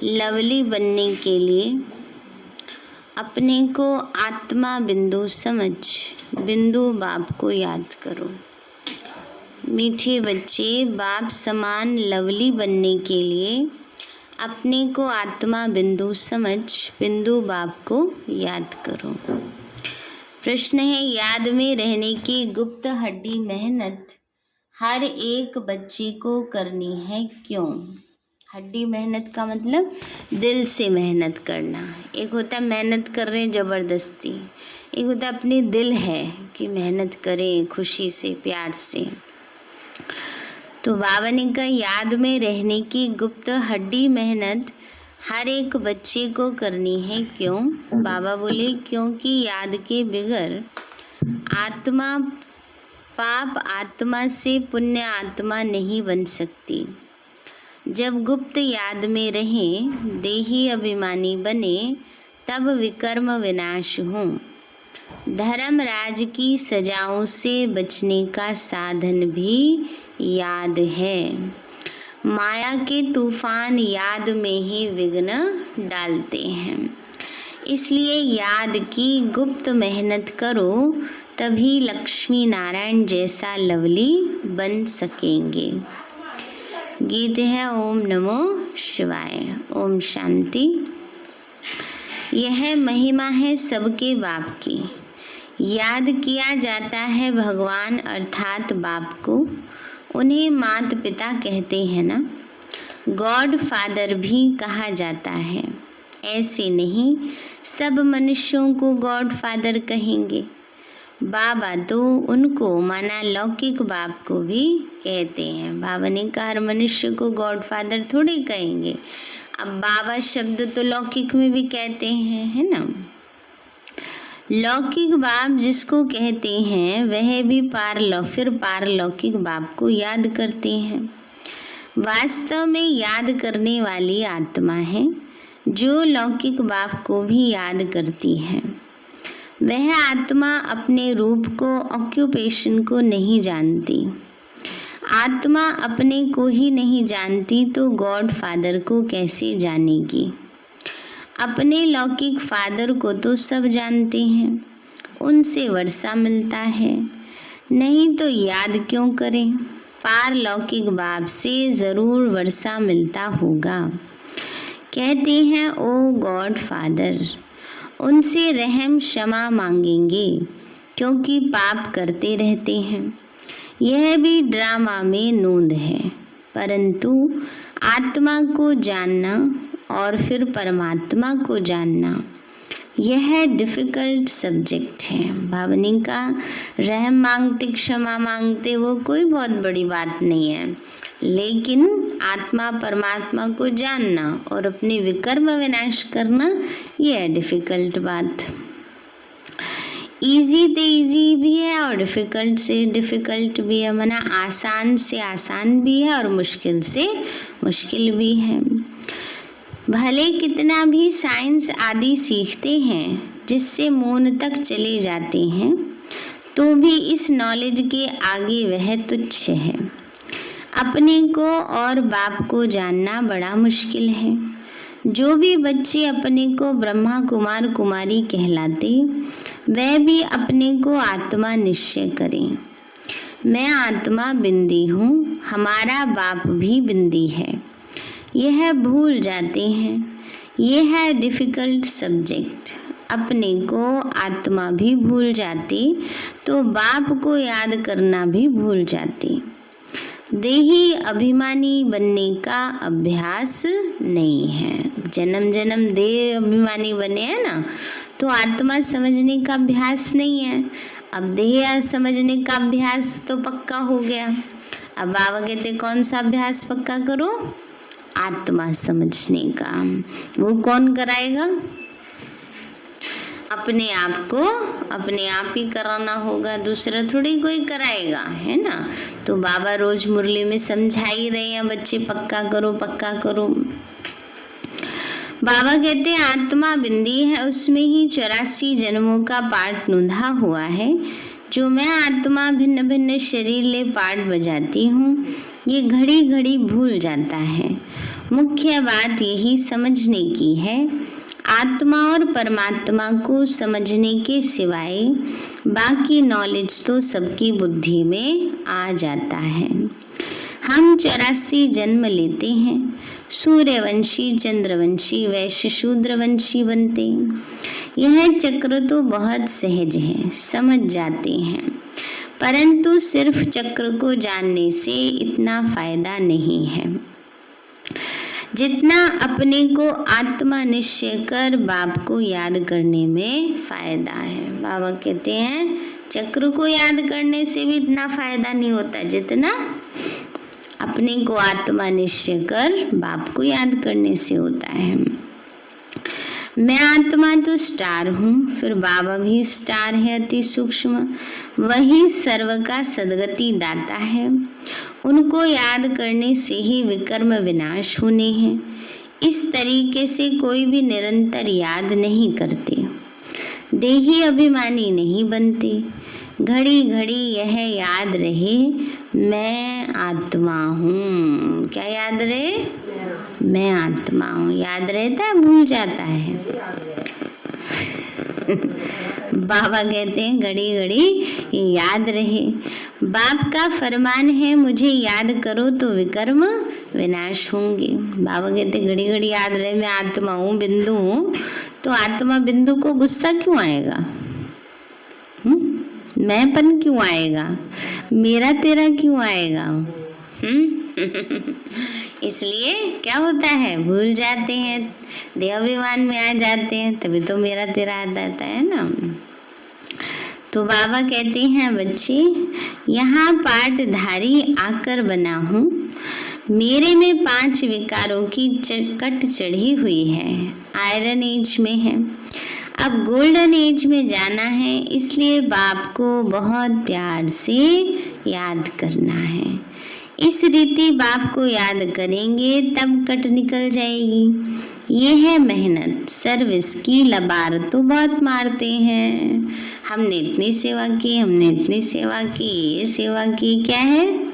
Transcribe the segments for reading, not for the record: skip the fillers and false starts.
Lovely बनने के लिए अपने को आत्मा बिंदु समझ बिंदु बाप को याद करो। मीठे बच्चे, बाप समान लवली बनने के लिए अपने को आत्मा बिंदु समझ बिंदु बाप को याद करो। प्रश्न है, याद में रहने की गुप्त हड्डी मेहनत हर एक बच्चे को करनी है, क्यों? हड्डी मेहनत का मतलब दिल से मेहनत करना। एक होता है मेहनत कर रहे हैं ज़बरदस्ती, एक होता है अपनी दिल है कि मेहनत करें खुशी से प्यार से। तो बाबा ने कहा याद में रहने की गुप्त हड्डी मेहनत हर एक बच्चे को करनी है, क्यों? बाबा बोले क्योंकि याद के बगैर आत्मा पाप आत्मा से पुण्य आत्मा नहीं बन सकती। जब गुप्त याद में रहें, देही अभिमानी बने, तब विकर्म विनाश हो। धर्मराज की सजाओं से बचने का साधन भी याद है। माया के तूफान याद में ही विघ्न डालते हैं, इसलिए याद की गुप्त मेहनत करो, तभी लक्ष्मी नारायण जैसा लवली बन सकेंगे। गीत है ओम नमो शिवाय। ओम शांति। यह महिमा है सबके बाप की। याद किया जाता है भगवान अर्थात बाप को। उन्हें माता पिता कहते हैं ना, गॉड फादर भी कहा जाता है। ऐसे नहीं सब मनुष्यों को गॉड फादर कहेंगे। बाबा तो उनको माना लौकिक बाप को भी कहते हैं। बाबा ने कहा हर मनुष्य को गॉड फादर थोड़े कहेंगे। अब बाबा शब्द तो लौकिक में भी कहते हैं, है ना। लौकिक बाप जिसको कहते हैं वह भी पारलौकिक बाप को याद करते हैं। वास्तव में याद करने वाली आत्मा है जो लौकिक बाप को भी याद करती है। वह आत्मा अपने रूप को, ऑक्यूपेशन को नहीं जानती। आत्मा अपने को ही नहीं जानती तो गॉड फादर को कैसे जानेगी? अपने लौकिक फादर को तो सब जानते हैं, उनसे वर्षा मिलता है, नहीं तो याद क्यों करें? पारलौकिक बाप से ज़रूर वर्षा मिलता होगा। कहते हैं ओ गॉड फादर, उनसे रहम क्षमा मांगेंगे क्योंकि पाप करते रहते हैं। यह भी ड्रामा में नोंद है, परंतु आत्मा को जानना और फिर परमात्मा को जानना यह डिफ़िकल्ट सब्जेक्ट है। भावनी का रहम मांगते, क्षमा मांगते वो कोई बहुत बड़ी बात नहीं है, लेकिन आत्मा परमात्मा को जानना और अपने विकर्म विनाश करना यह है डिफ़िकल्ट बात। इजी से इजी भी है और डिफ़िकल्ट से डिफ़िकल्ट भी है, माना आसान से आसान भी है और मुश्किल से मुश्किल भी है। भले कितना भी साइंस आदि सीखते हैं जिससे मून तक चले जाते हैं, तो भी इस नॉलेज के आगे वह तुच्छ है। अपने को और बाप को जानना बड़ा मुश्किल है। जो भी बच्चे अपने को ब्रह्मा कुमार कुमारी कहलाते, वह भी अपने को आत्मा निश्चय करें। मैं आत्मा बिंदी हूँ, हमारा बाप भी बिंदी है, यह भूल जाते हैं। यह है डिफ़िकल्ट सब्जेक्ट। अपने को आत्मा भी भूल जाते तो बाप को याद करना भी भूल जाते। देही अभिमानी बनने का अभ्यास नहीं है। जन्म जन्म देह अभिमानी बने हैं ना, तो आत्मा समझने का अभ्यास नहीं है। अब देह समझने का अभ्यास तो पक्का हो गया। अब बाबा कहते कौन सा अभ्यास पक्का करो? आत्मा समझने का। वो कौन कराएगा? अपने आप को अपने आप ही कराना होगा, दूसरा थोड़ी कोई कराएगा, है ना। तो बाबा रोज मुरली में समझा ही रहे हैं, बच्चे पक्का करो पक्का करो। बाबा कहते हैं आत्मा बिंदी है, उसमें ही 84 जन्मों का पाठ नूंधा हुआ है। जो मैं आत्मा भिन्न भिन्न शरीर ले पाठ बजाती हूँ, ये घड़ी घड़ी भूल जाता है मुख्य बात यही समझने की है, आत्मा और परमात्मा को समझने के सिवाय बाकी नॉलेज तो सबकी बुद्धि में आ जाता है। हम 84 जन्म लेते हैं, सूर्यवंशी, चंद्रवंशी, वैश्य, शूद्रवंशी बनते। यह चक्र तो बहुत सहज है, समझ जाते हैं, परंतु सिर्फ चक्र को जानने से इतना फायदा नहीं है जितना अपने को आत्मा निश्चय कर बाप को याद करने में फायदा है। बाबा कहते हैं चक्र को याद करने से भी इतना फायदा नहीं होता जितना अपने को आत्मा निश्चय कर बाप को याद करने से होता है। मैं आत्मा तो स्टार हूँ, फिर बाबा भी स्टार है, अति सूक्ष्म, वही सर्व का सदगति दाता है। उनको याद करने से ही विकर्म विनाश होने हैं। इस तरीके से कोई भी निरंतर याद नहीं करते, देही अभिमानी नहीं बनते। घड़ी घड़ी यह याद रहे मैं आत्मा हूँ। क्या याद रहे? मैं आत्मा हूँ। याद रहता है, भूल जाता है। बाबा कहते हैं घड़ी घड़ी याद रहे। बाप का फरमान है मुझे याद करो तो विकर्म विनाश होंगे। बाबा कहते घड़ी घड़ी याद रहे मैं आत्मा हूँ, बिंदु हूँ। तो आत्मा बिंदु को गुस्सा क्यों आएगा? मैंपन क्यों आएगा? मेरा तेरा क्यों आएगा? इसलिए क्या होता है, भूल जाते हैं, देहाभिमान में आ जाते हैं, तभी तो मेरा तेरा आ जाता है ना। तो बाबा कहते हैं बच्चे यहाँ पाठधारी आकर बना हूँ। मेरे में 5 विकारों की कट चढ़ी हुई है। आयरन एज में है, अब गोल्डन एज में जाना है, इसलिए बाप को बहुत प्यार से याद करना है। इस रीति बाप को याद करेंगे तब कट निकल जाएगी। ये है मेहनत, सर्विस की लबार तो बहुत मारते हैं। हमने इतनी सेवा की, हमने इतनी सेवा की, ये सेवा की, क्या है?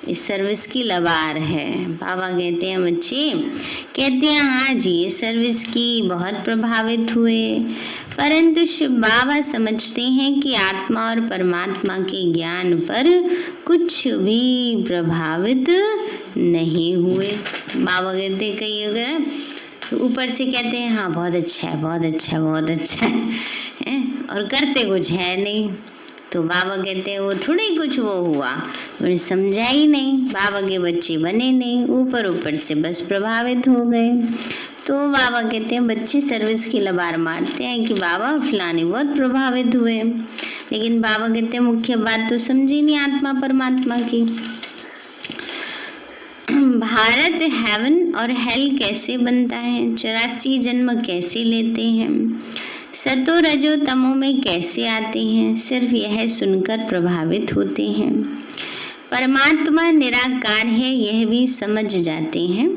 इस सर्विस की लबार है। बाबा कहते हैं बच्चे, कहते हैं हाँ जी ये सर्विस की बहुत प्रभावित हुए, परंतु शिव बाबा समझते हैं कि आत्मा और परमात्मा के ज्ञान पर कुछ भी प्रभावित नहीं हुए। बाबा कहते कई अगर ऊपर से कहते हैं हाँ बहुत अच्छा है, बहुत अच्छा है, बहुत अच्छा है, और करते कुछ है नहीं। तो बाबा कहते हैं वो थोड़ी कुछ वो हुआ, उन्हें समझा ही नहीं, बाबा के बच्चे बने नहीं, ऊपर ऊपर से बस प्रभावित हो गए। तो बाबा कहते हैं बच्चे सर्विस की लबार मारते हैं कि बाबा फलाने बहुत प्रभावित हुए, लेकिन बाबा कहते हैं मुख्य बात तो समझी नहीं आत्मा परमात्मा की। भारत हेवन और हेल कैसे बनता है, 84 जन्म कैसे लेते हैं, सतो रजो तमो में कैसे आते हैं, सिर्फ यह सुनकर प्रभावित होते हैं। परमात्मा निराकार है यह भी समझ जाते हैं,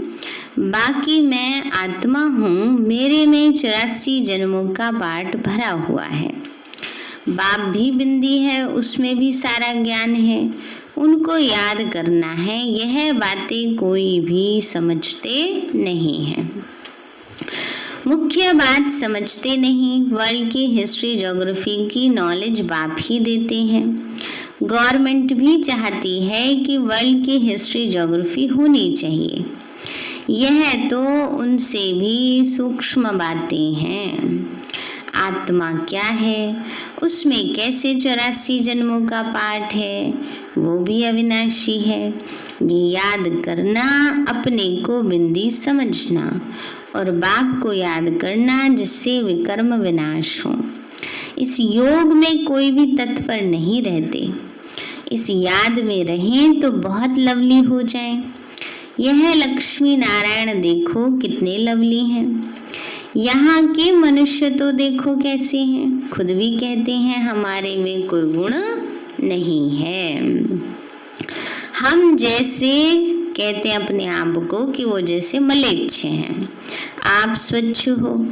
बाकी मैं आत्मा हूँ, मेरे में 84 जन्मों का पाठ भरा हुआ है। बाप भी बिंदी है, उसमें भी सारा ज्ञान है, उनको याद करना है। यह बातें कोई भी समझते नहीं है, मुख्य बात समझते नहीं। वर्ल्ड की हिस्ट्री ज्योग्राफी की नॉलेज बाप ही देते हैं। गवर्नमेंट भी चाहती है कि वर्ल्ड की हिस्ट्री ज्योग्राफी होनी चाहिए, यह तो उनसे भी सूक्ष्म बातें हैं। आत्मा क्या है, उसमें कैसे 84 जन्मों का पाठ है, वो भी अविनाशी है। ये याद करना, अपने को बिंदी समझना और बाप को याद करना जिससे विकर्म विनाश हो। इस योग में कोई भी तत्पर नहीं रहते, इस याद में रहें तो बहुत लवली हो जाएं। यह लक्ष्मी नारायण देखो कितने लवली हैं, यहाँ के मनुष्य तो देखो कैसे हैं। खुद भी कहते हैं हमारे में कोई गुण नहीं है। हम जैसे कहते हैं अपने आप को कि वो जैसे मलेच्छ हैं, आप स्वच्छ हो।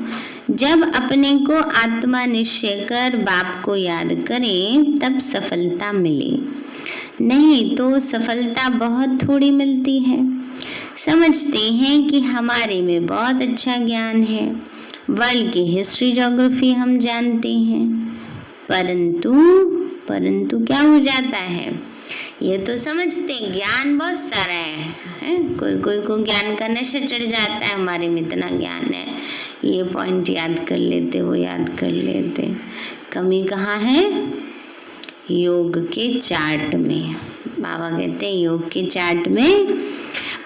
जब अपने को आत्मा निश्चय कर बाप को याद करें तब सफलता मिले, नहीं तो सफलता बहुत थोड़ी मिलती है। समझते हैं कि हमारे में बहुत अच्छा ज्ञान है, वर्ल्ड की हिस्ट्री ज्योग्राफी हम जानते हैं, परंतु क्या हो जाता है, ये तो समझते हैं ज्ञान बहुत सारा है? कोई को ज्ञान का नशा चढ़ जाता है, हमारे में इतना ज्ञान है, ये पॉइंट याद कर लेते, वो याद कर लेते। कमी कहाँ है? योग के चार्ट में। बाबा कहते हैं योग के चार्ट में,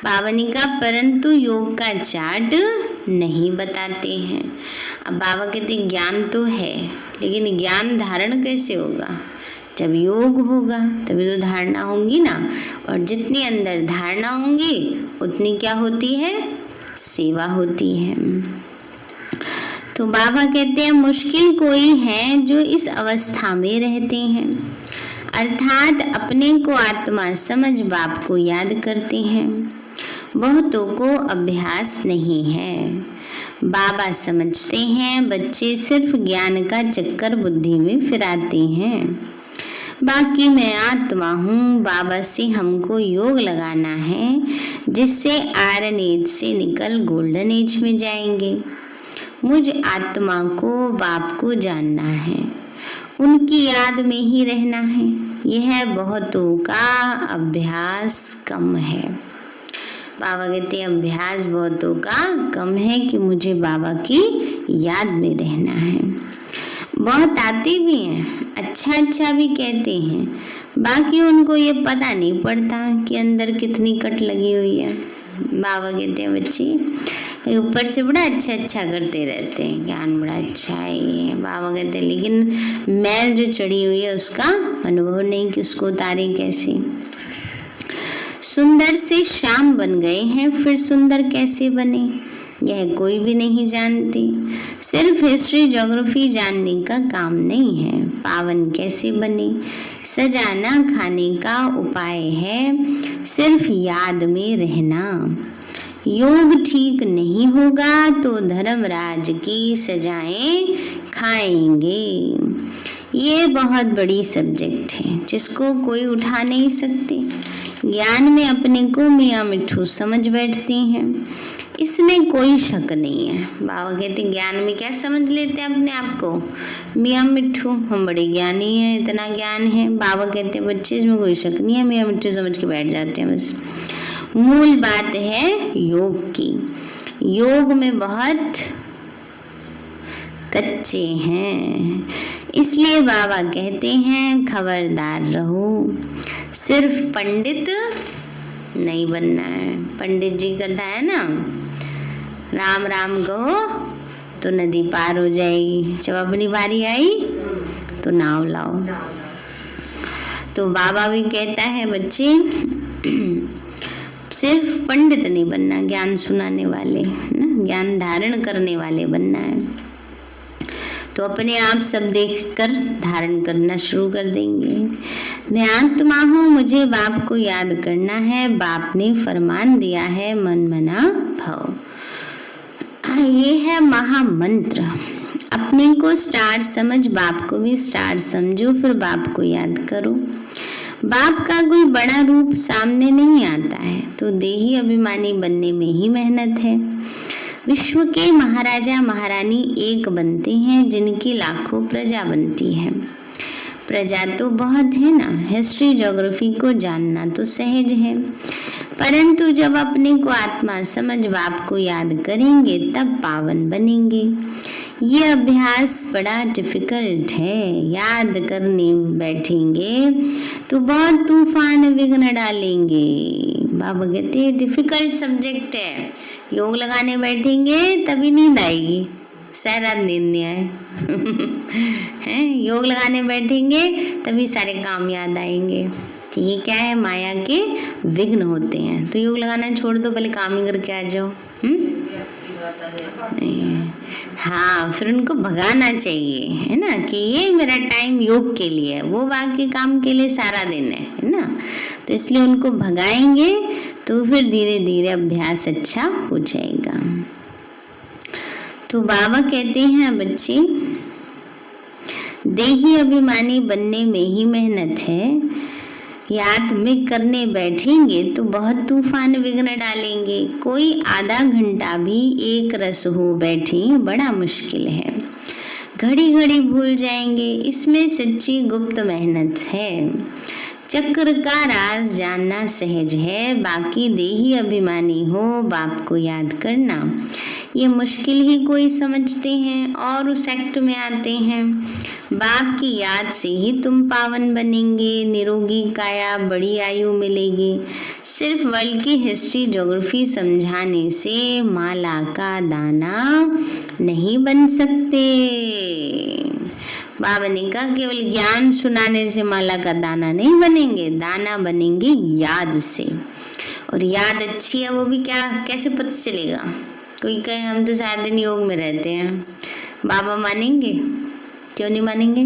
बाबा ने कहा परंतु योग का चार्ट नहीं बताते हैं। अब बाबा कहते हैं ज्ञान तो है, लेकिन ज्ञान धारण कैसे होगा? जब योग होगा तभी तो धारणा होंगी ना, और जितनी अंदर धारणा होंगी उतनी क्या होती है? सेवा होती है। तो बाबा कहते हैं मुश्किल कोई है जो इस अवस्था में रहते हैं, अर्थात अपने को आत्मा समझ बाप को याद करते हैं। बहुतों को अभ्यास नहीं है। बाबा समझते हैं बच्चे सिर्फ ज्ञान का चक्कर बुद्धि में फिराते हैं, बाकी मैं आत्मा हूँ। बाबा से हमको योग लगाना है, जिससे आयरन एज से निकल गोल्डन एज में जाएंगे। मुझ आत्मा को बाप को जानना है, उनकी याद में ही रहना है। यह बहुतों का अभ्यास कम है। बाबा कहते हैं अभ्यास बहुतों का कम है कि मुझे बाबा की याद में रहना है। बहुत आते भी हैं, अच्छा भी कहते हैं, बाकी उनको ये पता नहीं पड़ता कि अंदर कितनी कट लगी हुई है। बाबा कहते हैं बच्चे ऊपर से बड़ा अच्छा करते रहते हैं, ज्ञान बड़ा अच्छा है ये। बाबा कहते हैं लेकिन मैल जो चढ़ी हुई है उसका अनुभव नहीं कि उसको उतारे कैसे। सुंदर से श्याम बन गए हैं, फिर सुंदर कैसे बने यह कोई भी नहीं जानते। सिर्फ हिस्ट्री ज्योग्राफी जानने का काम नहीं है। पावन कैसे बने सजाना खाने का उपाय है, सिर्फ याद में रहना। योग ठीक नहीं होगा तो धर्मराज की सजाएं खाएंगे। ये बहुत बड़ी सब्जेक्ट है जिसको कोई उठा नहीं सकते। ज्ञान में अपने को मियाँ मिट्ठू समझ बैठते हैं, इसमें कोई शक नहीं है। बाबा कहते ज्ञान में क्या समझ लेते हैं अपने आप को? मियाँ मिट्ठू, हम बड़े ज्ञानी हैं, इतना ज्ञान है। बाबा कहते हैं बच्चे इसमें कोई शक नहीं है, मियाँ मिट्ठू समझ के बैठ जाते हैं बस। मूल बात है योग की। योग में बहुत कच्चे हैं, इसलिए बाबा कहते हैं खबरदार रहो, सिर्फ पंडित नहीं बनना है। पंडित जी कहता है ना राम राम कहो तो नदी पार हो जाएगी, जब अपनी बारी आई तो नाव लाओ। तो बाबा भी कहता है बच्चे सिर्फ पंडित नहीं बनना, ज्ञान सुनाने वाले ना, ज्ञान धारण करने वाले बनना है। तो अपने आप सब देखकर धारण करना शुरू कर देंगे। मैं आत्मा हूँ, मुझे बाप को याद करना है। बाप ने फरमान दिया है मन मना भव। ये है महामंत्र। अपने को स्टार समझ, बाप को भी स्टार समझो, फिर बाप को याद करो। बाप का कोई बड़ा रूप सामने नहीं आता है, तो देही अभिमानी बनने में ही मेहनत है। विश्व के महाराजा महारानी एक बनते हैं, जिनकी लाखों प्रजा बनती है। प्रजा तो बहुत है ना, हिस्ट्री ज्योग्राफी को जानना तो सहज है, परंतु जब अपने को आत्मा समझ बाप को याद करेंगे तब पावन बनेंगे। ये अभ्यास बड़ा डिफिकल्ट है। याद करने बैठेंगे तो बहुत तूफान विघ्न डालेंगे। बाबा कहते हैं डिफिकल्ट सब्जेक्ट है। योग लगाने बैठेंगे तभी नींद आएगी, सारा नींद नहीं आए हैं। योग लगाने बैठेंगे तभी सारे काम याद आएंगे। ये क्या है? माया के विघ्न होते हैं। तो योग लगाना छोड़ दो, पहले काम ही करके आ जाओ। हाँ, फिर उनको भगाना चाहिए, है ना, कि ये मेरा टाइम योग के लिए है, वो बाकी काम के लिए सारा दिन है ना। तो इसलिए उनको भगाएंगे तो फिर धीरे धीरे अभ्यास अच्छा हो जाएगा। तो बाबा कहते हैं बच्चे देही अभिमानी बनने में ही मेहनत है। याद में करने बैठेंगे तो बहुत तूफान विघ्न डालेंगे। कोई आधा घंटा भी एक रस हो बैठे बड़ा मुश्किल है। घड़ी घड़ी भूल जाएंगे, इसमें सच्ची गुप्त मेहनत है। चक्र का राज जानना सहज है, बाकी देही अभिमानी हो बाप को याद करना ये मुश्किल ही कोई समझते हैं और उस एक्ट में आते हैं। बाप की याद से ही तुम पावन बनेंगे, निरोगी काया, बड़ी आयु मिलेगी। सिर्फ वर्ल्ड की हिस्ट्री ज्योग्राफी समझाने से माला का दाना नहीं बन सकते। बाबा ने कहा केवल ज्ञान सुनाने से माला का दाना नहीं बनेंगे, दाना बनेंगे याद से। और याद अच्छी है वो भी क्या कैसे पता चलेगा? कोई कहे हम तो सारा दिन योग में रहते हैं, बाबा मानेंगे? क्यों नहीं मानेंगे?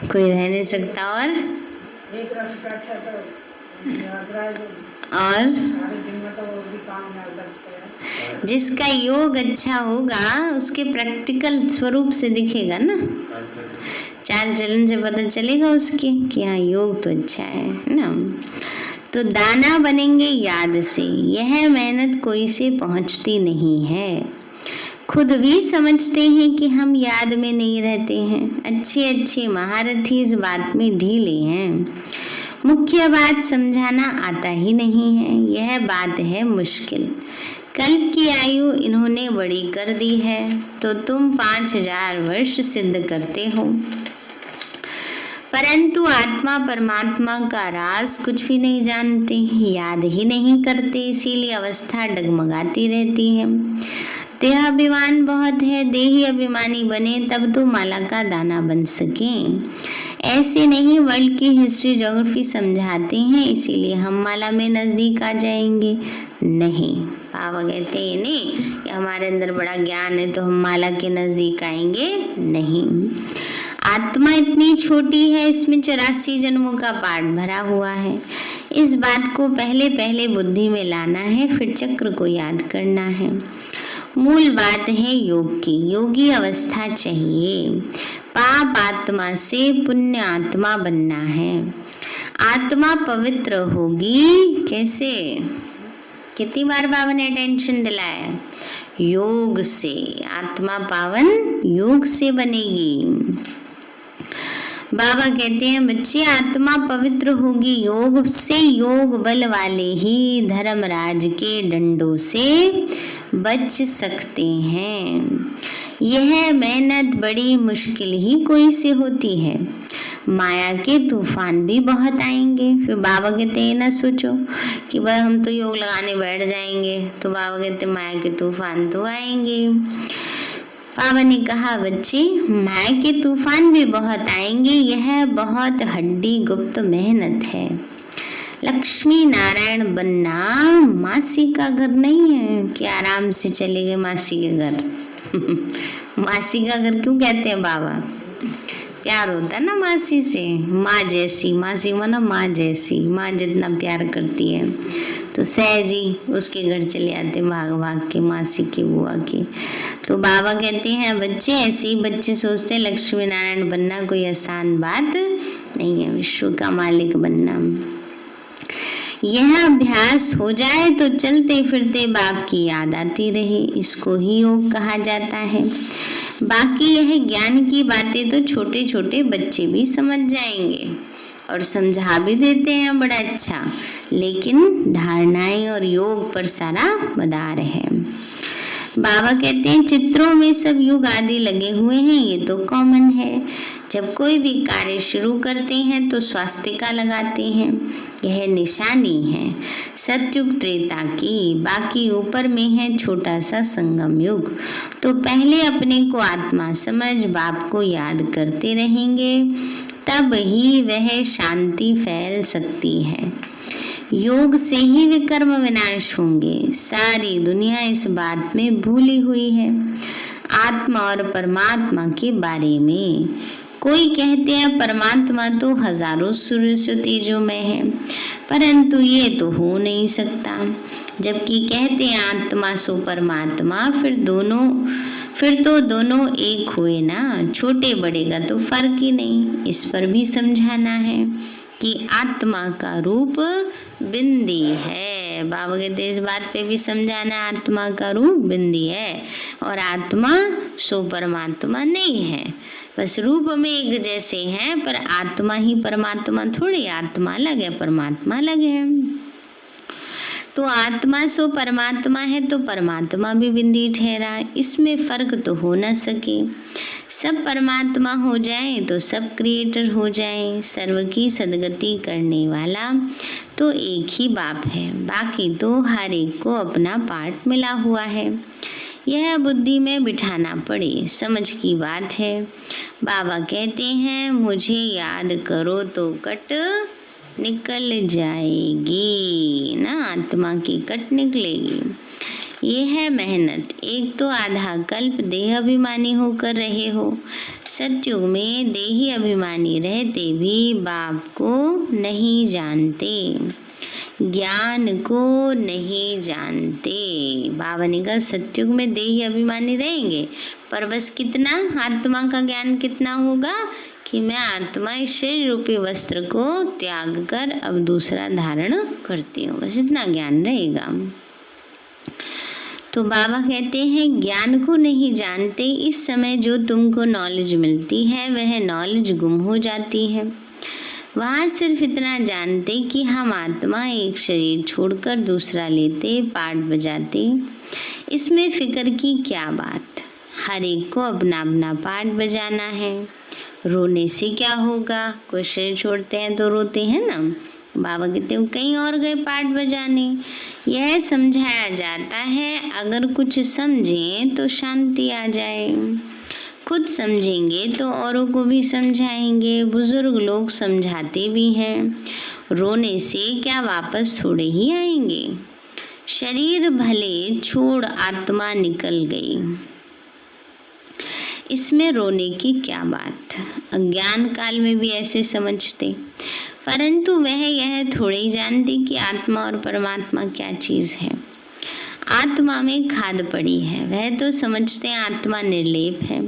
कोई रह नहीं सकता। और जिसका योग अच्छा होगा उसके प्रैक्टिकल स्वरूप से दिखेगा ना, चाल चलन से पता चलेगा उसके कि हाँ योग तो अच्छा है ना। तो दाना बनेंगे याद से, यह मेहनत कोई से पहुंचती नहीं है। खुद भी समझते हैं कि हम याद में नहीं रहते हैं। अच्छे अच्छे महारथी इस बात में ढीले हैं। मुख्य बात समझाना आता ही नहीं है, यह बात है मुश्किल। कल्प की आयु इन्होंने बड़ी कर दी है तो तुम 5000 वर्ष सिद्ध करते हो, परंतु आत्मा परमात्मा का राज कुछ भी नहीं जानते, याद ही नहीं करते, इसीलिए अवस्था डगमगाती रहती है। देह अभिमान बहुत है, देही अभिमानी बने तब तो माला का दाना बन सके। ऐसे नहीं वर्ल्ड की हिस्ट्री ज्योग्राफी समझाते हैं इसीलिए हम माला में नजदीक आ जाएंगे। नहीं, बाबा कहते हैं नहीं कि हमारे अंदर बड़ा ज्ञान है तो हम माला के नजदीक आएंगे, नहीं। आत्मा इतनी छोटी है, इसमें 84 जन्मों का पाठ भरा हुआ है। इस बात को पहले पहले बुद्धि में लाना है, फिर चक्र को याद करना है। मूल बात है योग की, योगी अवस्था चाहिए। पाप आत्मा से पुण्य आत्मा बनना है। आत्मा पवित्र होगी कैसे? कितनी बार बाबा ने अटेंशन दिलाया? योग से। आत्मा पावन योग से बनेगी। बाबा कहते हैं बच्चे आत्मा पवित्र होगी योग से, योग बल वाले ही धर्मराज के डंडों से बच सकते हैं। यह मेहनत बड़ी मुश्किल ही कोई से होती है। माया के तूफान भी बहुत आएंगे। फिर बाबा कहते हैं ना सोचो कि भाई हम तो योग लगाने बैठ जाएंगे, तो बाबा कहते माया के तूफान तो आएंगे। बाबा ने कहा बच्चे माया के तूफान भी बहुत आएंगे, यह बहुत हड्डी गुप्त मेहनत है। लक्ष्मी नारायण बनना मासी का घर नहीं है कि आराम से चले गए मासी के घर। मासी का घर क्यों कहते हैं बाबा? प्यार होता है ना मासी से, माँ जैसी। मासी माना माँ जैसी, माँ जितना प्यार करती है तो सहज ही उसके घर चले आते भाग भाग के, मासी की बुआ की। तो बाबा कहते हैं बच्चे ऐसे ही बच्चे सोचते हैं लक्ष्मी नारायण बनना कोई आसान बात नहीं है, विश्व का मालिक बनना। यह अभ्यास हो जाए तो चलते फिरते बाप की याद आती रहे, इसको ही योग कहा जाता है। बाकी यह ज्ञान की बातें तो छोटे छोटे बच्चे भी समझ जाएंगे और समझा भी देते हैं बड़ा अच्छा, लेकिन धारणाएं और योग पर सारा मदार है। बाबा कहते हैं चित्रों में सब युग आदि लगे हुए हैं, ये तो कॉमन है। जब कोई भी कार्य शुरू करते हैं तो स्वास्तिका लगाते हैं, यह निशानी है सतयुग त्रेता की। बाकी ऊपर में है छोटा सा संगम युग। तो पहले अपने को आत्मा समझ बाप को याद करते रहेंगे, तब ही वह शांति फैल सकती है। योग से ही विकर्म विनाश होंगे। सारी दुनिया इस बात में भूली हुई है आत्मा और परमात्मा के बारे में। कोई कहते हैं परमात्मा तो हजारों सूर्य से तेजों में है, परंतु ये तो हो नहीं सकता। जबकि कहते हैं आत्मा सो परमात्मा, फिर तो दोनों एक हुए ना, छोटे बड़े का तो फर्क ही नहीं। इस पर भी समझाना है कि आत्मा का रूप बिंदी है। बाबा कहते इस बात पे भी समझाना, आत्मा का रूप बिंदी है और आत्मा सो परमात्मा नहीं है। बस रूप में एक जैसे हैं, पर आत्मा ही परमात्मा थोड़ी, आत्मा अलग है परमात्मा अलग है। तो आत्मा सो परमात्मा है तो परमात्मा भी बिंदी ठहरा, इसमें फर्क तो हो न सके। सब परमात्मा हो जाए तो सब क्रिएटर हो जाए। सर्व की सदगति करने वाला तो एक ही बाप है, बाकी तो हर एक को अपना पार्ट मिला हुआ है। यह बुद्धि में बिठाना पड़े, समझ की बात है। बाबा कहते हैं मुझे याद करो तो कट निकल जाएगी ना, आत्मा की कट निकलेगी। ये है मेहनत। एक तो आधा कल्प देह अभिमानी होकर रहे हो, सत्युग में देही अभिमानी रहते भी बाप को नहीं जानते, ज्ञान को नहीं जानते। बाबा ने कहा सत्युग में देही अभिमानी रहेंगे, पर बस कितना, आत्मा का ज्ञान कितना होगा कि मैं आत्मा इस शरीर रूपी वस्त्र को त्याग कर अब दूसरा धारण करती हूँ, बस इतना ज्ञान रहेगा। तो बाबा कहते हैं ज्ञान को नहीं जानते, इस समय जो तुमको नॉलेज मिलती है वह नॉलेज गुम हो जाती है। वहाँ सिर्फ इतना जानते कि हम आत्मा एक शरीर छोड़कर दूसरा लेते, पार्ट बजाते। इसमें फिक्र की क्या बात, हर एक को अपना अपना पार्ट बजाना है। रोने से क्या होगा, कोई शरीर छोड़ते हैं तो रोते हैं ना। बाबा कहते हैं कहीं और गए पार्ट बजाने। यह समझाया जाता है, अगर कुछ समझें तो शांति आ जाए। खुद समझेंगे तो औरों को भी समझाएंगे। बुजुर्ग लोग समझाते भी हैं, रोने से क्या वापस थोड़े ही आएंगे। शरीर भले छोड़ आत्मा निकल गई, इसमें रोने की क्या बात। अज्ञान काल में भी ऐसे समझते, परंतु वह यह थोड़े ही जानते कि आत्मा और परमात्मा क्या चीज है। आत्मा में खाद पड़ी है, वह तो समझते हैं आत्मा निर्लेप है।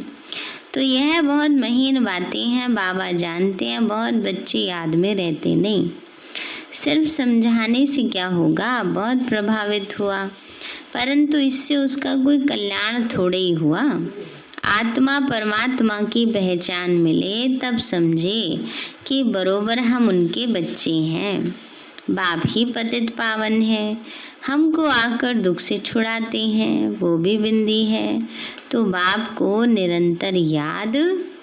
तो यह बहुत महीन बातें हैं, बाबा जानते हैं, बहुत बच्चे याद में रहते नहीं। सिर्फ समझाने से क्या होगा, बहुत प्रभावित हुआ, परंतु इससे उसका कोई कल्याण थोड़े ही हुआ। आत्मा परमात्मा की पहचान मिले तब समझे कि बरोबर हम उनके बच्चे हैं। बाप ही पतित पावन है, हमको आकर दुख से छुड़ाते हैं, वो भी बिंदी है। तो बाप को निरंतर याद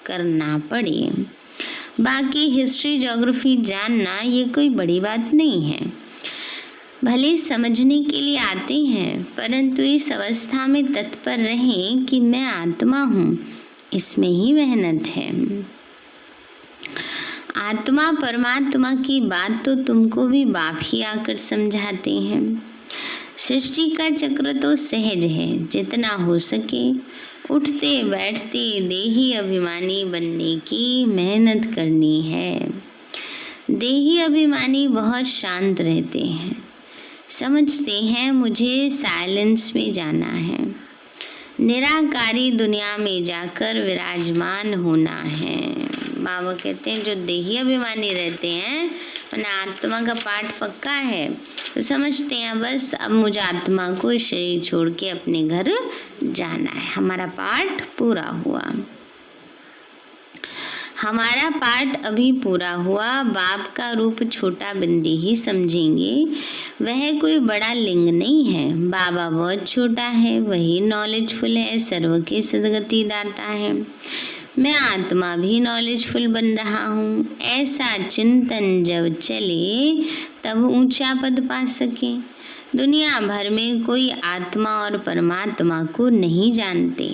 करना पड़े। बाकी हिस्ट्री ज्योग्राफी जानना ये कोई बड़ी बात नहीं है, भले समझने के लिए आते हैं, परंतु इस अवस्था में तत्पर रहें कि मैं आत्मा हूँ, इसमें ही मेहनत है। आत्मा परमात्मा की बात तो तुमको भी बाप ही आकर समझाते हैं। सृष्टि का चक्र तो सहज है, जितना हो सके उठते बैठते देही अभिमानी बनने की मेहनत करनी है। देही अभिमानी बहुत शांत रहते हैं, समझते हैं मुझे साइलेंस में जाना है, निराकारी दुनिया में जाकर विराजमान होना है। बाबा कहते हैं जो देही अभिमानी रहते हैं, उन्हें आत्मा का पाठ पक्का है, तो समझते हैं बस अब मुझे आत्मा को शरीर छोड़ के अपने घर जाना है, हमारा पाठ पूरा हुआ। हमारा पाठ अभी पूरा हुआ। बाप का रूप छोटा बिंदी ही समझेंगे, वह कोई बड़ा लिंग नहीं है। बाबा बहुत छोटा है, वही नॉलेजफुल है, सर्व के सदगति दाता है। मैं आत्मा भी नॉलेजफुल बन रहा हूँ। ऐसा चिंतन जब चले तब ऊंचा पद पा सके। दुनिया भर में कोई आत्मा और परमात्मा को नहीं जानते।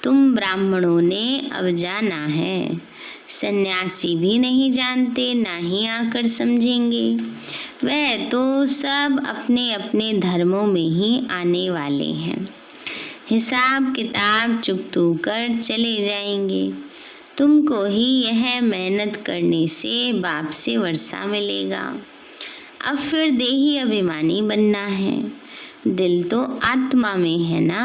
तुम ब्राह्मणों ने अब जाना है, सन्यासी भी नहीं जानते, ना ही आकर समझेंगे। वह तो सब अपने अपने धर्मों में ही आने वाले हैं, हिसाब किताब चुकतू कर चले जाएंगे। तुमको ही यह मेहनत करने से बाप से वर्षा मिलेगा। अब फिर देही अभिमानी बनना है। दिल तो आत्मा में है ना,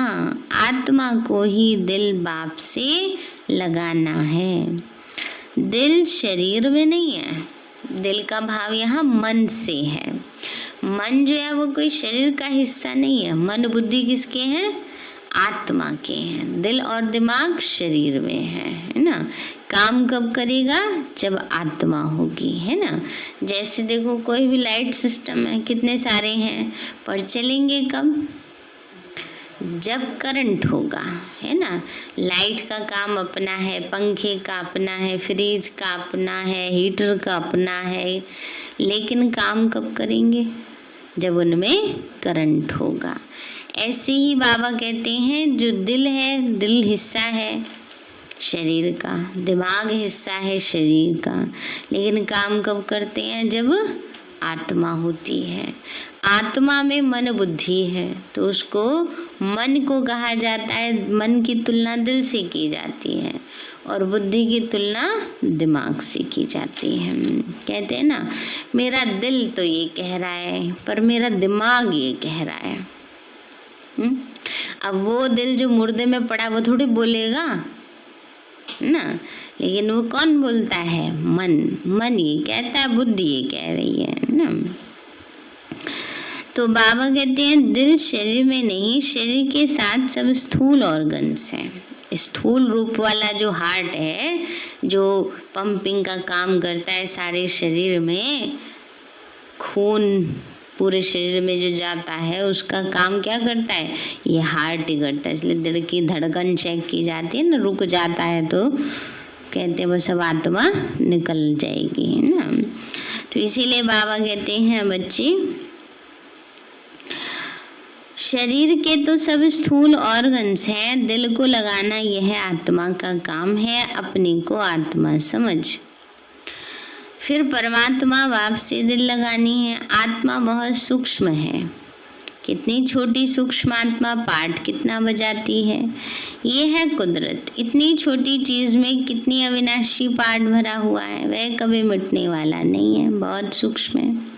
आत्मा को ही दिल बाप से लगाना है। दिल शरीर में नहीं है, दिल का भाव यहाँ मन से है। मन जो है वो कोई शरीर का हिस्सा नहीं है। मन बुद्धि किसके हैं? आत्मा के हैं। दिल और दिमाग शरीर में है ना। काम कब करेगा? जब आत्मा होगी, है ना। जैसे देखो कोई भी लाइट सिस्टम है, कितने सारे हैं, पर चलेंगे कब? जब करंट होगा, है ना। लाइट का काम अपना है, पंखे का अपना है, फ्रिज का अपना है, हीटर का अपना है, लेकिन काम कब करेंगे? जब उनमें करंट होगा। ऐसे ही बाबा कहते हैं जो दिल है, दिल हिस्सा है शरीर का, दिमाग हिस्सा है शरीर का, लेकिन काम कब करते हैं? जब आत्मा होती है। आत्मा में मन बुद्धि है तो उसको मन को कहा जाता है। मन की तुलना दिल से की जाती है और बुद्धि की तुलना दिमाग से की जाती है। कहते हैं ना, मेरा दिल तो ये कह रहा है पर मेरा दिमाग ये कह रहा है। अब वो दिल जो मुर्दे में पड़ा वो थोड़ी बोलेगा ना, लेकिन वो कौन बोलता है? मन। मन ये कहता है, बुद्धि ये कह रही है ना। तो बाबा कहते हैं दिल शरीर में नहीं, शरीर के साथ सब स्थूल ऑर्गन्स हैं। स्थूल रूप वाला जो हार्ट है, जो पंपिंग का काम करता है सारे शरीर में, खून पूरे शरीर में जो जाता है उसका काम क्या करता है? ये हार्ट ही करता है। इसलिए दिल की धड़कन चेक की जाती है ना, रुक जाता है तो कहते हैं बस अब आत्मा निकल जाएगी, है ना। तो इसीलिए बाबा कहते हैं बच्चे, शरीर के तो सब स्थूल ऑर्गन्स हैं, दिल को लगाना यह आत्मा का काम है। अपने को आत्मा समझ। फिर परमात्मा बाप से दिल लगानी है। आत्मा बहुत सूक्ष्म है। कितनी छोटी सूक्ष्म आत्मा पाठ कितना बजाती है। ये है कुदरत। इतनी छोटी चीज में कितनी अविनाशी पाठ भरा हुआ है, वह कभी मिटने वाला नहीं है, बहुत सूक्ष्म है।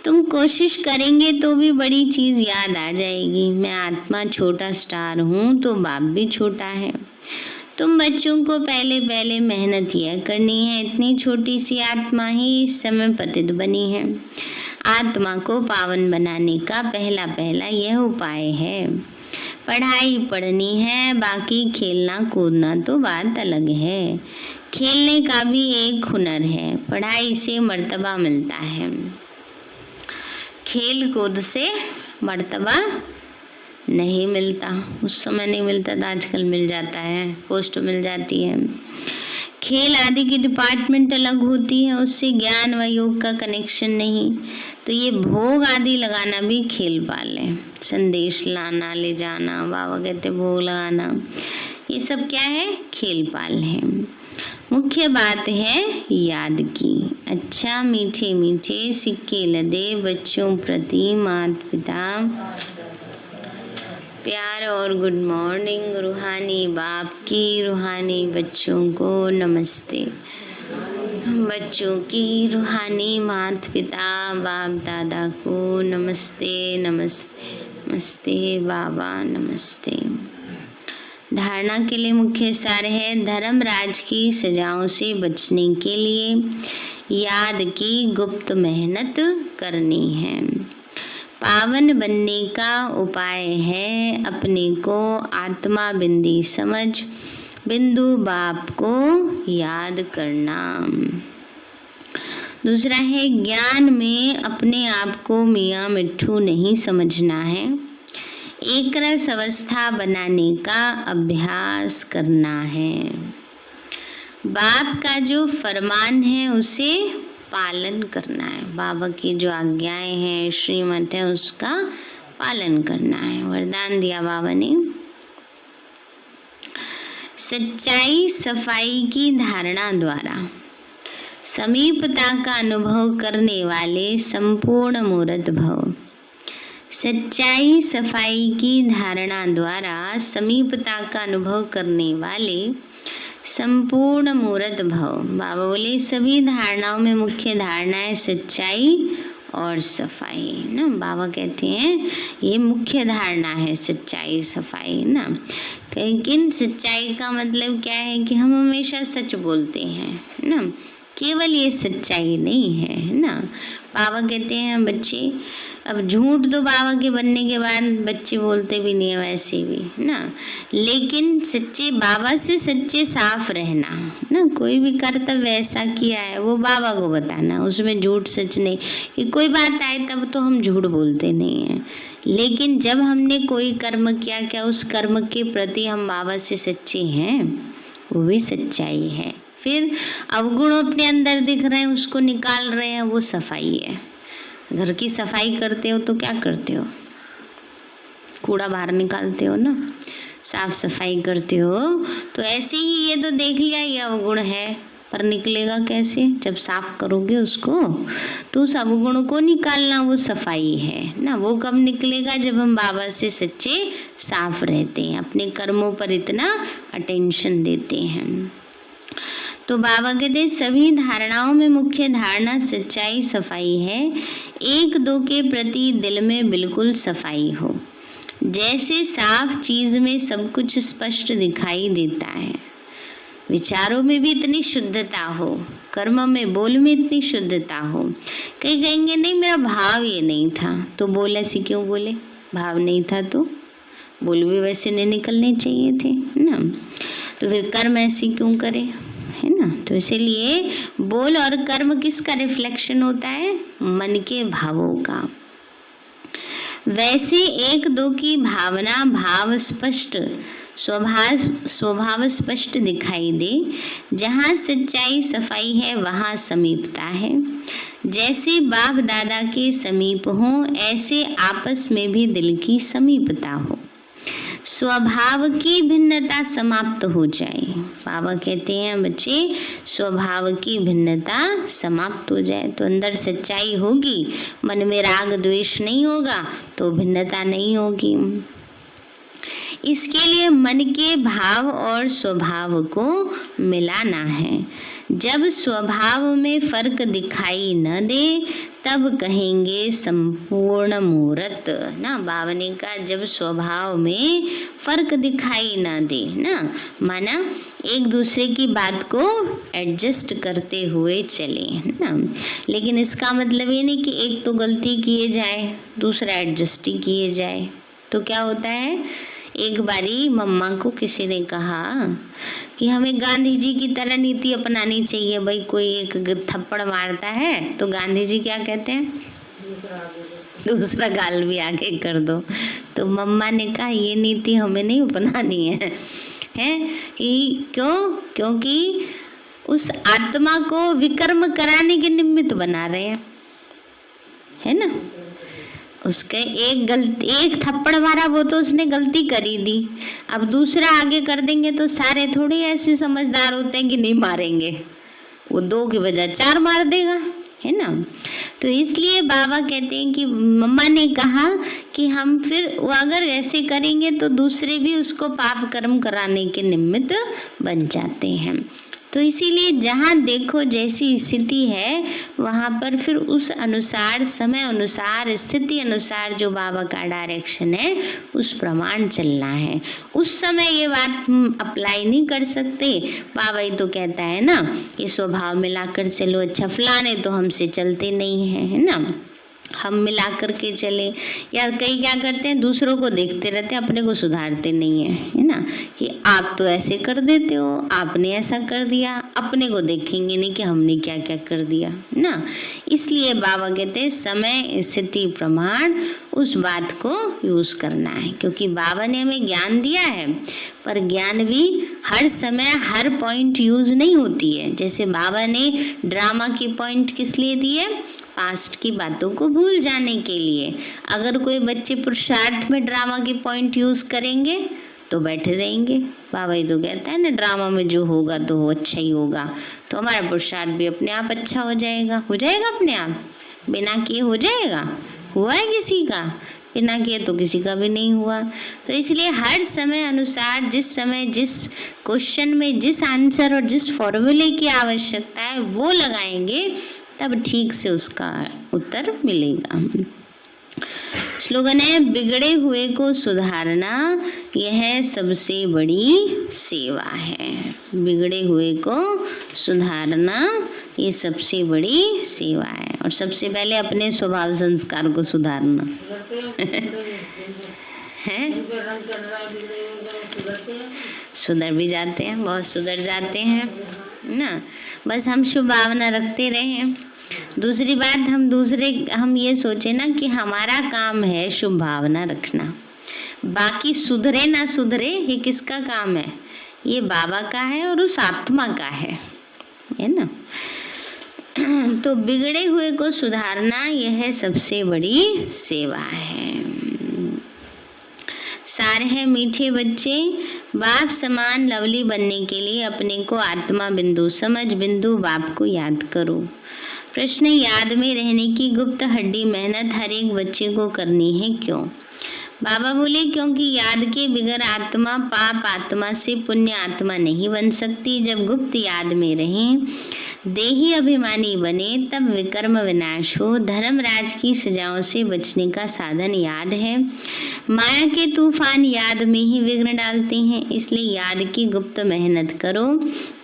तुम कोशिश करेंगे तो भी बड़ी चीज याद आ जाएगी। मैं आत्मा छोटा स्टार हूँ तो बाप भी छोटा है। तुम बच्चों को पहले पहले मेहनत यह करनी है। इतनी छोटी सी आत्मा ही इस समय पतित बनी है। आत्मा को पावन बनाने का पहला पहला यह उपाय है। पढ़ाई पढ़नी है, बाकी खेलना कूदना तो बात अलग है। खेलने का भी एक हुनर है, पढ़ाई से मर्तबा मिलता है। खेल कूद से मर्तबा नहीं मिलता, उस समय नहीं मिलता था, आजकल मिल जाता है, पोस्ट मिल जाती है। खेल आदि की डिपार्टमेंट अलग होती है, उससे ज्ञान व योग का कनेक्शन नहीं। तो ये भोग आदि लगाना भी खेल पाल है। संदेश लाना, ले जाना, बाबा कहते भोग लगाना, ये सब क्या है? खेल पाल है। मुख्य बात है याद की। अच्छा मीठे मीठे सिक्के लदे बच्चों प्रति माता पिता प्यार और गुड मॉर्निंग। रूहानी बाप की रूहानी बच्चों को नमस्ते। बच्चों की रूहानी माता पिता बाप दादा को नमस्ते नमस्ते नमस्ते बाबा नमस्ते। धारणा के लिए मुख्य सार है, धर्मराज की सजाओं से बचने के लिए याद की गुप्त मेहनत करनी है। पावन बनने का उपाय है अपने को आत्मा बिंदी समझ बिंदु बाप को याद करना। दूसरा है ज्ञान में अपने आप को मियाँ मिट्ठू नहीं समझना है। एक रस अवस्था बनाने का अभ्यास करना है। बाप का जो फरमान है उसे पालन करना है। बाबा की जो आज्ञाएं हैं, श्रीमत है, उसका पालन करना है। वरदान दिया बाबा ने, सच्चाई सफाई की धारणा द्वारा समीपता का अनुभव करने वाले संपूर्ण मूर्त भव। सच्चाई सफाई की धारणा द्वारा समीपता का अनुभव करने वाले संपूर्ण मूर्त भव। बाबा बोले सभी धारणाओं में मुख्य धारणा है सच्चाई और सफाई ना। बाबा कहते हैं ये मुख्य धारणा है, सच्चाई सफाई ना। लेकिन सच्चाई का मतलब क्या है कि हम हमेशा सच बोलते हैं ना, केवल ये सच्चाई नहीं है ना। बाबा कहते हैं बच्चे, अब झूठ तो बाबा के बनने के बाद बच्चे बोलते भी नहीं है वैसे भी ना, लेकिन सच्चे बाबा से सच्चे साफ रहना ना। कोई भी कर्तव्य ऐसा किया है वो बाबा को बताना, उसमें झूठ सच नहीं। कि कोई बात आए तब तो हम झूठ बोलते नहीं हैं, लेकिन जब हमने कोई कर्म किया, क्या उस कर्म के प्रति हम बाबा से सच्चे हैं, वो भी सच्चाई है। फिर अवगुण अपने अंदर दिख रहे हैं, उसको निकाल रहे हैं, वो सफाई है। घर की सफाई करते हो तो क्या करते हो, कूड़ा बाहर निकालते हो ना, साफ सफाई करते हो। तो ऐसे ही ये तो देख लिया ये अवगुण है, पर निकलेगा कैसे, जब साफ करोगे उसको तो उस अवगुण को निकालना वो सफाई है ना। वो कब निकलेगा, जब हम बाबा से सच्चे साफ रहते हैं, अपने कर्मों पर इतना अटेंशन देते हैं। तो बाबा कहते सभी धारणाओं में मुख्य धारणा सच्चाई सफाई है। एक दो के प्रति दिल में बिल्कुल सफाई हो, जैसे साफ चीज में सब कुछ स्पष्ट दिखाई देता है। विचारों में भी इतनी शुद्धता हो, कर्म में बोल में इतनी शुद्धता हो। कहीं कहेंगे नहीं मेरा भाव ये नहीं था, तो बोल ऐसी क्यों बोले, भाव नहीं था तो बोल भी वैसे नहीं निकलने चाहिए थे ना। तो फिर कर्म ऐसी क्यों करे, है ना। तो इसीलिए बोल और कर्म किसका रिफ्लेक्शन होता है, मन के भावों का। वैसे एक दो की भावना भाव स्पष्ट स्वभाव स्पष्ट दिखाई दे। जहाँ सच्चाई सफाई है वहाँ समीपता है। जैसे बाप दादा के समीप हो, ऐसे आपस में भी दिल की समीपता हो, स्वभाव की भिन्नता समाप्त हो जाए। बाबा कहते हैं बच्चे स्वभाव की भिन्नता समाप्त हो जाए, तो अंदर सच्चाई होगी, मन में राग द्वेष नहीं होगा, तो भिन्नता नहीं होगी। इसके लिए मन के भाव और स्वभाव को मिलाना है। जब स्वभाव में फर्क दिखाई न दे तब कहेंगे संपूर्ण मूर्त ना। बाबा ने कहा जब स्वभाव में फर्क दिखाई न दे ना, माना एक दूसरे की बात को एडजस्ट करते हुए चले ना। लेकिन इसका मतलब ये नहीं कि एक तो गलती किए जाए दूसरा एडजस्ट ही किए जाए। तो क्या होता है, एक बारी मम्मा को किसी ने कहा कि हमें गांधी जी की तरह नीति अपनानी चाहिए। भाई कोई एक थप्पड़ मारता है तो गांधी जी क्या कहते हैं, दूसरा गाल भी आगे कर दो। तो मम्मा ने कहा ये नीति हमें नहीं अपनानी है क्यों, क्योंकि उस आत्मा को विकर्म कराने के निमित्त बना रहे हैं, है ना। उसके एक थप्पड़ मारा वो तो उसने गलती करी दी, अब दूसरा आगे कर देंगे तो सारे थोड़ी ऐसे समझदार होते हैं कि नहीं मारेंगे, वो 2 की बजाय 4 मार देगा, है ना। तो इसलिए बाबा कहते हैं कि मम्मा ने कहा कि हम फिर अगर ऐसे करेंगे तो दूसरे भी उसको पाप कर्म कराने के निमित्त बन जाते हैं। तो इसीलिए जहाँ देखो जैसी स्थिति है वहाँ पर फिर उस अनुसार समय अनुसार स्थिति अनुसार जो बाबा का डायरेक्शन है उस प्रमाण चलना है। उस समय ये बात हम अप्लाई नहीं कर सकते। बाबा ही तो कहता है ना कि स्वभाव मिलाकर चलो। अच्छा फलाने तो हमसे चलते नहीं है ना, हम मिला करके चले। या कई क्या करते हैं दूसरों को देखते रहते हैं, अपने को सुधारते नहीं है ना, कि आप तो ऐसे कर देते हो, आपने ऐसा कर दिया, अपने को देखेंगे नहीं कि हमने क्या क्या कर दिया ना। इसलिए बाबा कहते हैं समय स्थिति प्रमाण उस बात को यूज करना है, क्योंकि बाबा ने हमें ज्ञान दिया है पर ज्ञान भी हर समय हर पॉइंट यूज नहीं होती है। जैसे बाबा ने ड्रामा की पॉइंट किस लिए दी है, पास्ट की बातों को भूल जाने के लिए। अगर कोई बच्चे पुरुषार्थ में ड्रामा की पॉइंट यूज करेंगे तो बैठे रहेंगे। बाबा ही तो कहता है ना ड्रामा में जो होगा तो वो अच्छा ही होगा, तो हमारा पुरुषार्थ भी अपने आप अच्छा हो जाएगा अपने आप, बिना किए हो जाएगा। हुआ है किसी का, बिना किए तो किसी का भी नहीं हुआ। तो इसलिए हर समय अनुसार जिस समय जिस क्वेश्चन में जिस आंसर और जिस फॉर्मूले की आवश्यकता है वो लगाएंगे तब ठीक से उसका उत्तर मिलेगा। स्लोगन है, बिगड़े हुए को सुधारना यह सबसे बड़ी सेवा है। बिगड़े हुए को सुधारना ये सबसे बड़ी सेवा है। और सबसे पहले अपने स्वभाव संस्कार को सुधारना है। सुधर भी जाते हैं, बहुत सुधर जाते हैं ना। बस हम शुभ भावना रखते रहें। दूसरी बात, हम ये सोचे ना कि हमारा काम है शुभ भावना रखना, बाकी सुधरे ना सुधरे ये किसका काम है? ये बाबा का है और उस आत्मा का है ना। तो बिगड़े हुए को सुधारना यह सबसे बड़ी सेवा है। सार है मीठे बच्चे, बाप समान लवली बनने के लिए अपने को आत्मा बिंदु समझ बिंदु बाप को याद करो। प्रश्न, याद में रहने की गुप्त हड्डी मेहनत हर एक बच्चे को करनी है, क्यों? बाबा बोले, क्योंकि याद के बिगैर आत्मा पाप आत्मा से पुण्य आत्मा नहीं बन सकती। जब गुप्त याद में रहें, देही अभिमानी बने, तब विकर्म विनाश हो। धर्मराज की सजाओं से बचने का साधन याद है। माया के तूफान याद में ही विघ्न डालते हैं, इसलिए याद की गुप्त मेहनत करो,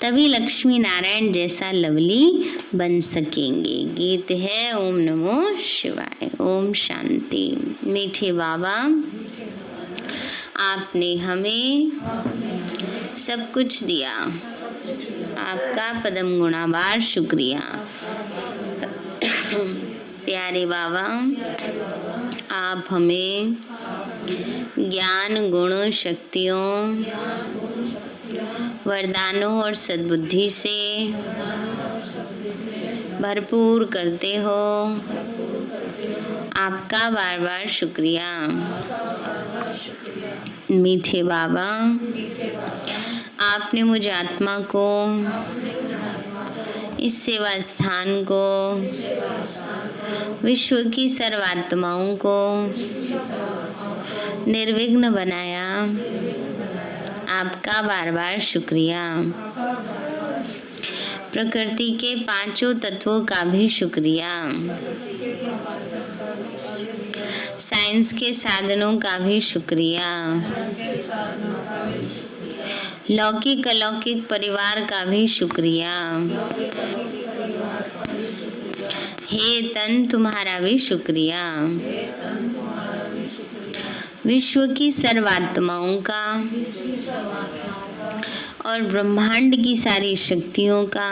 तभी लक्ष्मी नारायण जैसा लवली बन सकेंगे। गीत है ओम नमो शिवाय। ओम शांति। मीठे बाबा, आपने हमें सब कुछ दिया, आपका पदम गुणाबार शुक्रिया। प्यारे बाबा, आप हमें ज्ञान गुण शक्तियों वरदानों और सद्बुद्धि से भरपूर करते हो, आपका बार बार शुक्रिया। मीठे बाबा, आपने मुझ आत्मा को, इस सेवा स्थान को, विश्व की सर्वात्माओं को निर्विघ्न बनाया, आपका बार बार शुक्रिया। प्रकृति के पांचों तत्वों का भी शुक्रिया, साइंस के साधनों का भी शुक्रिया, लौकिक अलौकिक परिवार का भी शुक्रिया। हे तन, तुम्हारा भी शुक्रिया। विश्व की सर्वात्माओं का और ब्रह्मांड की सारी शक्तियों का,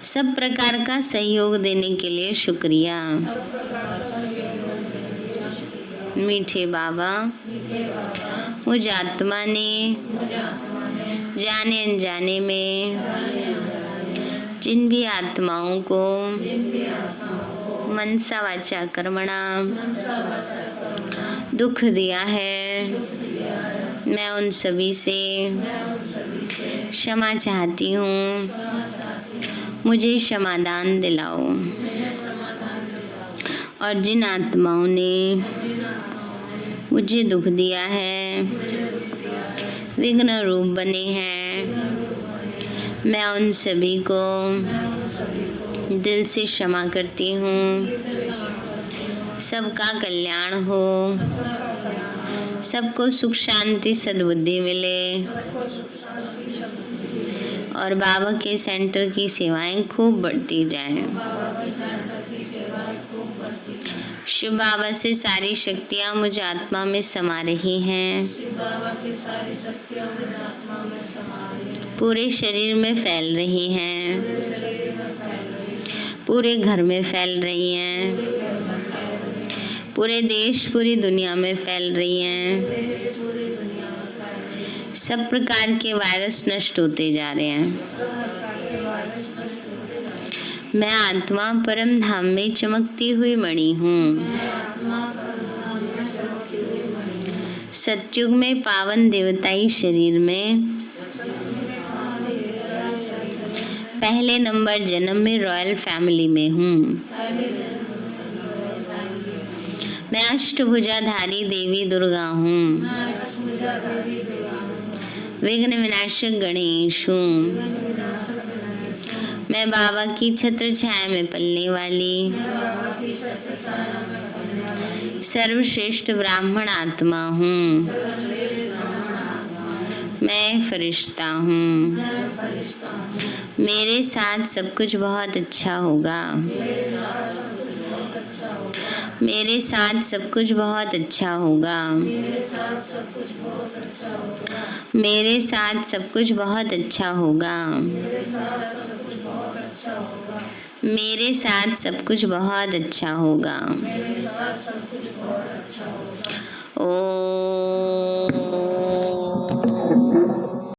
सब प्रकार का सहयोग देने के लिए शुक्रिया। मीठे बाबा, मुझ आत्मा ने जाने अनजाने में जिन भी आत्माओं को मनसा वाचा कर्मणा दुख दिया है, मैं उन सभी से क्षमा चाहती हूँ। मुझे क्षमादान दिलाओ। और जिन आत्माओं ने मुझे दुख दिया है, विघ्न रूप बने हैं, मैं उन सभी को दिल से क्षमा करती हूँ। सबका कल्याण हो, सबको सुख शांति सद्बुद्धि मिले और बाबा के सेंटर की सेवाएं खूब बढ़ती जाएं। शिव बाबा से सारी शक्तियाँ मुझ आत्मा में समा रही हैं, पूरे शरीर में फैल रही हैं, पूरे घर में फैल रही हैं, पूरे देश पूरी दुनिया में फैल रही हैं। सब प्रकार के वायरस नष्ट होते जा रहे हैं। मैं आत्मा परम धाम में चमकती हुई मणि हूँ। सतयुग में पावन देवताई शरीर में पहले नंबर जन्म में रॉयल फैमिली में हूँ। मैं अष्टभुजाधारी देवी दुर्गा हूँ। विघ्न विनाशक गणेश हूँ। मैं बाबा की छत्र छाया में पलने वाली सर्वश्रेष्ठ ब्राह्मण आत्मा हूँ। मैं फरिश्ता हूँ। मेरे साथ सब कुछ बहुत अच्छा होगा। मेरे साथ सब कुछ बहुत अच्छा होगा। मेरे साथ सब कुछ बहुत अच्छा होगा। मेरे साथ सब कुछ बहुत अच्छा होगा। ओम